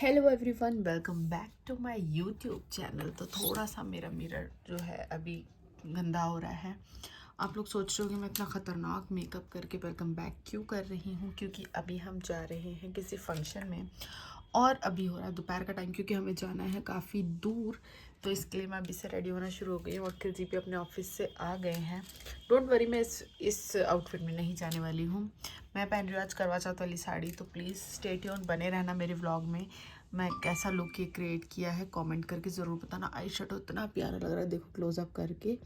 Hello everyone, welcome back to my YouTube channel. तो थोड़ा सा मेरा मिरर जो है अभी गंदा हो रहा है। आप लोग सोच रहे हो कि मैं इतना ख़तरनाक मेकअप करके वेलकम बैक क्यों कर रही हूँ, क्योंकि अभी हम जा रहे हैं किसी फंक्शन में और अभी हो रहा है दोपहर का टाइम, क्योंकि हमें जाना है काफ़ी दूर। तो इसके लिए मैं अभी से रेडी होना शुरू हो गई हूँ और खिलजी भी अपने ऑफिस से आ गए हैं। डोंट वरी, मैं इस आउटफिट में नहीं जाने वाली हूँ। मैं पहन रही हूँ आज करवा चौथ वाली साड़ी। तो प्लीज़ स्टे ट्यून, बने रहना मेरे व्लॉग में। मैं कैसा लुक ये क्रिएट किया है कमेंट करके ज़रूर बताना। आई शेडो इतना प्यारा लग रहा है, देखो क्लोजअप करके।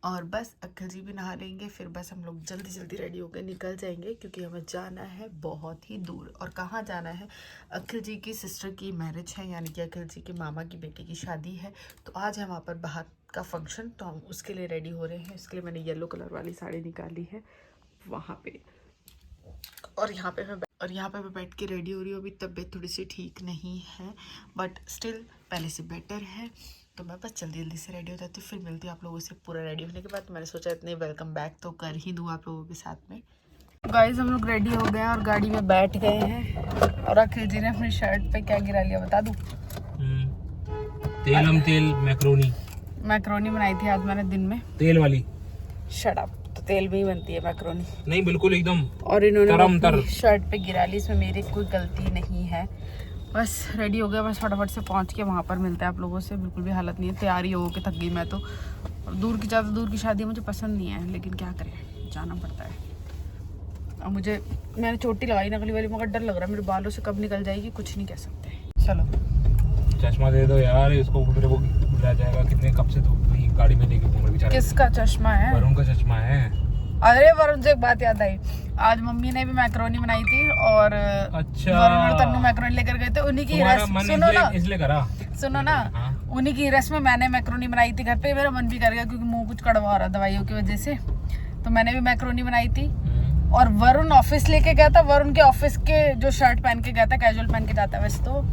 और बस अक्खल जी भी नहा लेंगे, फिर बस हम लोग जल्दी जल्दी रेडी होकर निकल जाएंगे, क्योंकि हमें जाना है बहुत ही दूर। और कहाँ जाना है? अक्खल जी की सिस्टर की मैरिज है, यानी कि अक्खल जी के मामा की बेटी की शादी है। तो आज है वहाँ पर बाहर का फंक्शन, तो हम उसके लिए रेडी हो रहे हैं। इसके लिए मैंने येलो कलर वाली साड़ी निकाली है वहाँ पे। और यहाँ पे मैं बैठ के रेडी हो रही हूँ। अभी तबीयत थोड़ी सी ठीक नहीं है, बट स्टिल पहले से बेटर है। तो मैं बस जल्दी जल्दी से रेडी हो जाती हूँ, फिर मिलती हूँ आप लोगों से पूरा रेडी होने के बाद। मैंने सोचा इतने वेलकम बैक तो कर ही दूँ आप लोगों के साथ में। गाइस, हम लोग रेडी हो गए हैं और गाड़ी में बैठ गए हैं। और अखिल जी ने अपनी शर्ट पे क्या गिरा लिया बता दूँ? तेल मैक्रोनी बनाई थी आज मैंने दिन में, तेल वाली। Shut up. तो तेल में ही बनती है मैक्रोनी? नहीं, बिल्कुल एकदम। और इन्होंने शर्ट पे गिरा ली, इसमें मेरी कोई गलती नहीं है। बस रेडी हो गया, बस फटाफट से पहुंच के वहाँ पर मिलते हैं आप लोगों से। बिल्कुल भी हालत नहीं है, तैयारी हो के थक गई मैं तो। और ज़्यादा दूर की शादी मुझे पसंद नहीं है, लेकिन क्या करें, जाना पड़ता है। और मैंने चोटी लगाई नकली वाली, मगर डर लग रहा है मेरे बालों से कब निकल जाएगी, कुछ नहीं कह सकते। चलो चश्मा दे दो यार इसको, मेरे को बुला जाएगा। कितने कब से तो गाड़ी में लेके घूम रही बेचारा। किसका चश्मा है? वरुण का चश्मा है। अरे वरुण से एक बात याद आई, आज मम्मी ने भी मैक्रोनी बनाई थी और अच्छा, वरुण और तन्नू मैक्रोनी लेकर गए थे। उन्हीं की रस सुनो ना हाँ। उन्हीं की रस में मैंने मैक्रोनी बनाई थी घर पे। मेरा मन भी कर गया, क्योंकि मुंह कुछ कड़वा हो रहा दवाइयों की वजह से। तो मैंने भी मैक्रोनी बनाई थी। और वरुण ऑफिस लेके गया था। वरुण के ऑफिस के जो शर्ट पहन के गया था, कैजुअल पहन के जाता है वैसे तो,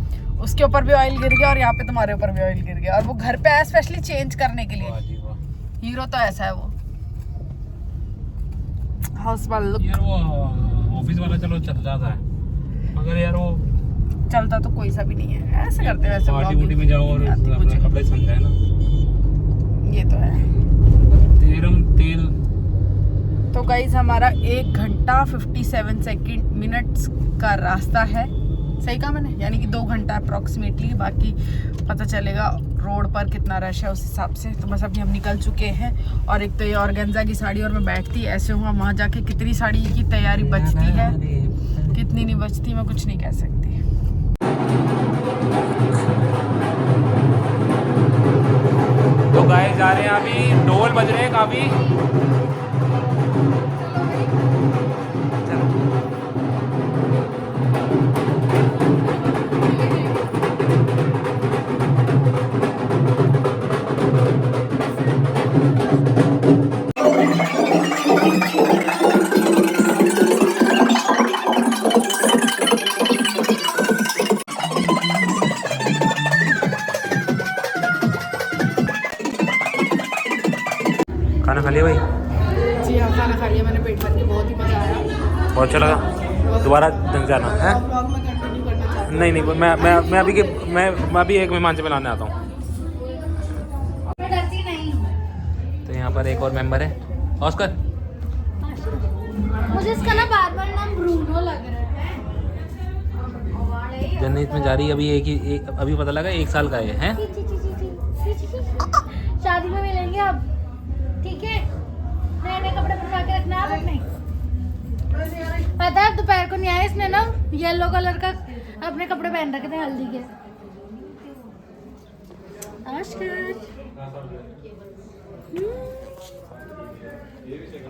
उसके ऊपर भी ऑयल गिर गया और यहाँ पे तुम्हारे ऊपर भी ऑयल गिर गया। और वो घर पे आया स्पेशली चेंज करने के लिए। हीरो तो ऐसा है वो, हाउस वाला लुक। यार वो ऑफिस वाला चलो चल जाता है, मगर यार वो चलता तो कोई सा भी नहीं है। ऐसे करते वैसे पार्टी वुटी में जाओ और अपने कपड़े समझे ना, ये तो है। तेल। तो गाइस, हमारा 1 घंटा 57 मिनट्स का रास्ता है। सही कहा मैंने? यानी कि 2 घंटा अप्रॉक्सीमेटली। बाकी पता चलेगा रोड पर कितना रश है उस हिसाब से। तो बस अभी हम निकल चुके हैं। और एक तो ये ऑर्गेन्जा की साड़ी, और मैं बैठती ऐसे हूँ, वहाँ जाके कितनी साड़ी की तैयारी बचती है, कितनी नहीं बचती, मैं कुछ नहीं कह सकती। तो गाइस जा रहे हैं, अभी ढोल बज रहे हैं काफी। खाना खा लिया भाई? जी हाँ, खाना खा लिया मैंने पेट भर के। बहुत ही मज़ा आया, बहुत अच्छा लगा। दोबारा जाना है? नहीं, मैं अभी एक मेहमान से मिलाने आता हूँ। तो यहाँ पर एक और मेंबर है, ऑस्कर। मुझे इसका ना बार-बार नाम ब्रूनो लग रहा है। जन्नत में जा रही है अभी, अभी पता लगा 1 साल का है। शादी में मिलेंगे अब, ठीक है? नए कपड़े बनवा के रखना आप अपने। पता है दोपहर को नहीं आया इसने ना येलो कलर का अपने कपड़े पहन रखे थे हल्दी के।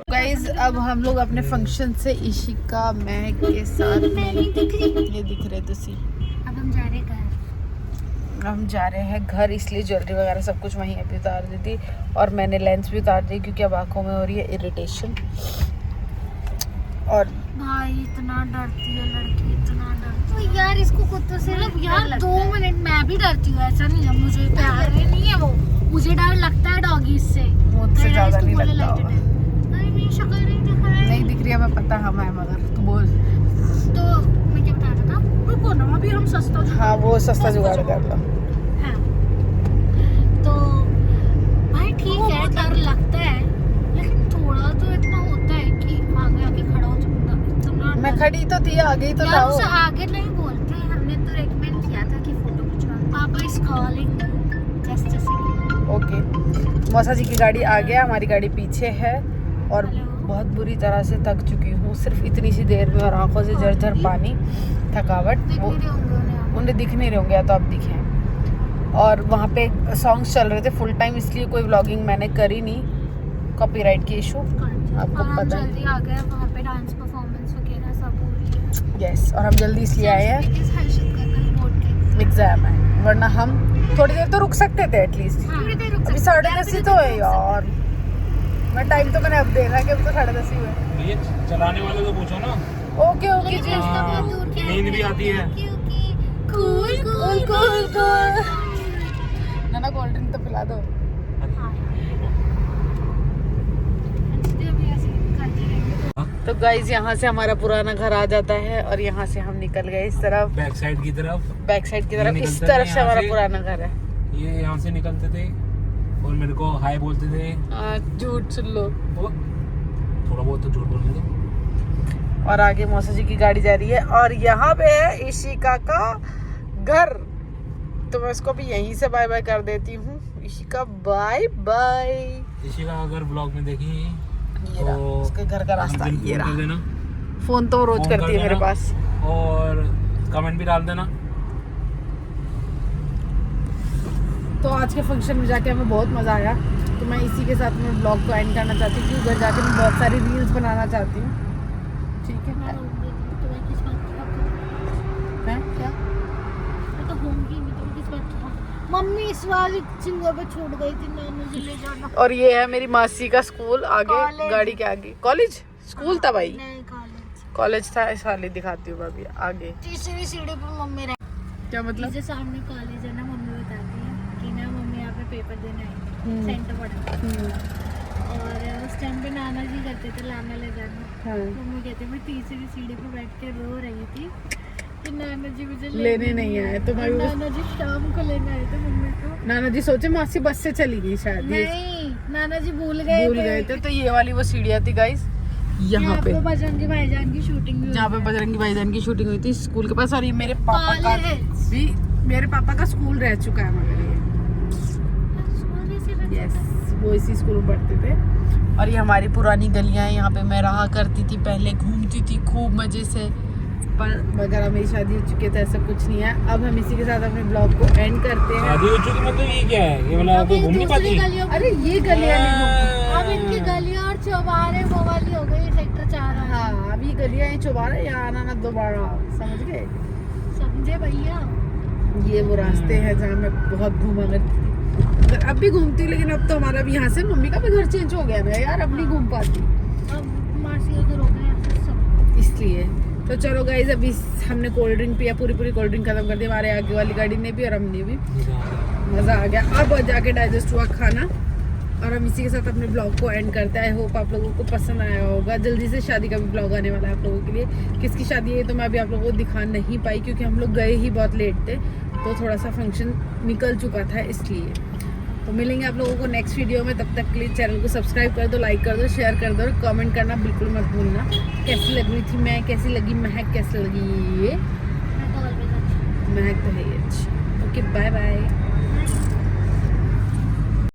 गाइस, अब हम लोग अपने फंक्शन से इशिका महक के साथ ये दिख रहे तुसी। अब हम जा रहे हैं घर, इसलिए ज्वेलरी वगैरह सब कुछ वहीं अभी उतार दी थी। और मैंने लेंस भी उतार दी, क्योंकि अब आंखों में हो रही है इरिटेशन। और भाई इतना डरती है लड़की, इतना डरती है यार। इसको खुद तो सिर्फ यार 2 मिनट मैं भी डरती हूँ, ऐसा नहीं है। मुझे प्यार नहीं है वो, मुझे डर लगता है डॉगी से। मुझसे ज्यादा नहीं लगता होगा। नहीं, शक्ल नहीं दिख रहा है। नहीं दिख रही है, मैं पता हम है, मगर तू बोल। तो मैं क्या बता रहा था, रुको ना, अभी हम सस्ता हाँ वो सस्ता जुगाड़ कर लो। हाँ। तो भाई ठीक है, डर लगता है, लेकिन थोड़ा तो इतना होता है कि आगे आगे खड़ा हो चुका इतना। मैं खड़ी तो थी, आगे ही तो यार था उसे वो। आगे नहीं बोलते, हमने तो रेकमेंड किया था कि फोटो खिंचवा। पापा is calling just a second. Okay, मौसा जी की गाड़ी आ गया, हमारी गाड़ी पीछे है और हेलो। बहुत बुरी तरह से थक चुकी हूँ सिर्फ इतनी सी देर में, और आंखों से झरझर पानी, थकावट। देख वो नहीं रहे होंगे उन्हें। उन्हें दिख नहीं रहे होंगे, या तो अब दिखे। और वहाँ पे सॉन्ग्स चल रहे थे फुल टाइम, इसलिए कोई व्लॉगिंग मैंने करी नहीं, कॉपीराइट की इशू आपको और हम पता है। जल्दी आ गए, वहाँ पे डांस परफॉर्मेंस वगैरह सब हो रही है। यस, और हम जल्दी इसलिए आए हैं, Because हर्षित का कल बोर्ड के एग्जाम है, वरना हम थोड़ी देर तो रुक सकते थे एटलीस्ट। थोड़ी देर रुक अभी सकते हैं। 10:30 ही तो है यार, मैं टाइम तो मैंने अब देखा कि अब तो 10:30 ही हुए। ये चलाने वाले को पूछो ना। ओके ओके लेकिन जी। रास्ता बहुत दूर क्या है? नींद भी आती है। क्योंकि कूल कूल कूल कूल। ना कोल्ड ड्रिंक तो पिला दो। तो गाइज यहाँ से हमारा पुराना घर आ जाता है, और यहाँ से हम निकल गए इस तरफ, बैक साइड की तरफ। बैक साइड की ये तरफ, इस निकलते तरफ थे से यहाँ हमारा से। पुराना घर है। ये यहाँ से निकलते थे और मेरे को हाय बोलते थे। झूठ सुन लो। वो थोड़ा बहुत तो झूठ बोलने दो। और आगे मौसा जी की गाड़ी जा रही है, और यहाँ पे है इशिका का घर, तो मैं उसको भी यहीं से बाय बाय कर देती हूँ। Ishika bye bye. इसी का अगर ब्लॉग में देखी ये रहा तो उसके घर का रास्ता, बिल्कुल ये कर रहा। देना, फोन तो वो रोज फोन करती कर है मेरे देना। पास। और कमेंट भी डाल देना। तो आज के फंक्शन में जाके हमें बहुत मज़ा आया, तो मैं इसी के साथ में ब्लॉग को एंड करना चाहती हूँ, क्योंकि घर जाके मैं बहुत सारी रील्स बनाना चाहती हूँ। ठीक है, हैं? क्या? मम्मी इस वाली चिंगो पे छूट गई थी, मैं मुझे ले जाना। और ये है मेरी मासी का स्कूल आगे, कॉलेज। गाड़ी के आगे। कॉलेज स्कूल था भाई, नहीं कॉलेज। कॉलेज था, इस वाली दिखाती हूँ भाभी आगे। तीसरी सीढ़ी पे मम्मी रह। क्या मतलब? जो सामने कॉलेज है ना, मम्मी बताती है कि ना मम्मी यहाँ पे पेपर देने आई, सेंटर पड़ा। और उस टाइम पे नाना जी करते थे लाना ले जाना। हाँ। मम्मी कहते मैं तीसरी सीढ़ी पे बैठ के रो रही थी कि नाना जी मुझे लेने नहीं आए, तो मैं और भी- नाना जी शाम को लेने आए थे मम्मी को। नाना जी सोचे मासी बस से चली गई शायद, ये नहीं, नाना जी भूल गए भूल गए थे। तो ये वाली वो सीढ़ियाँ थी गाइस, यहाँ पे बजरंगी भाईजान की शूटिंग भी जहाँ पे बजरंगी भाईजान की शूटिंग हुई थी स्कूल के पास। और ये मेरे पापा का कॉलेज। भी, मेरे पापा का स्कूल रह चुका है मगर ये, यस, वो इसी स्कूल में पढ़ते थे। और ये हमारी पुरानी गलियां हैं, यहाँ पे मैं रहा करती थी पहले, घूमती थी खूब मजे से, पर मगर मेरी शादी हो चुकी है तो ऐसा कुछ नहीं है। अब हम इसी के साथ अपने ब्लॉग को एंड करते हैं। शादी हो चुकी मतलब ये क्या है? ये मतलब आपको घूम नहीं पाती? अरे ये गलियां नहीं अब इनकी गलियां और चौबारे वो वाली हो गई, सेक्टर 4। हाँ, अब ये गलियां हैं चौबारा, यहाँ आना ना दोबारा, समझ गए? समझे भैया? ये वो रास्ते हैं जहाँ मैं बहुत घूमा करती थी, मगर अब भी घूमती हूँ, लेकिन अब तो हमारा भी यहाँ से मम्मी का भी घर चेंज हो गया ना यार, अब नहीं घूम पाती अब मासी का घर हो गया सब। इसलिए। तो चलो गाइज, अभी हमने कोल्ड ड्रिंक पिया, पूरी कोल्ड ड्रिंक खत्म कर दी, हमारे आगे वाली गाड़ी ने भी और हमने भी, मज़ा आ गया। अब जाके डाइजेस्ट हुआ खाना, और हम इसी के साथ अपने ब्लॉग को एंड करते हैं। आई होप आप लोगों को पसंद आया होगा। जल्दी से शादी का भी ब्लॉग आने वाला है आप लोगों के लिए। किसकी शादी है तो मैं अभी आप लोगों को दिखा नहीं पाई, क्योंकि हम लोग गए ही बहुत लेट थे, तो थोड़ा सा फंक्शन निकल चुका था इसलिए। तो मिलेंगे आप लोगों को नेक्स्ट वीडियो में, तब तक के लिए चैनल को सब्सक्राइब कर दो, लाइक कर दो, शेयर कर दो, और कमेंट करना बिल्कुल मत भूलना। कैसी लग रही थी मैं, कैसी लगी महक, कैसी लगी ये मैं तो ऑलवेज अच्छी। महक तो है ही अच्छी। Okay, bye bye.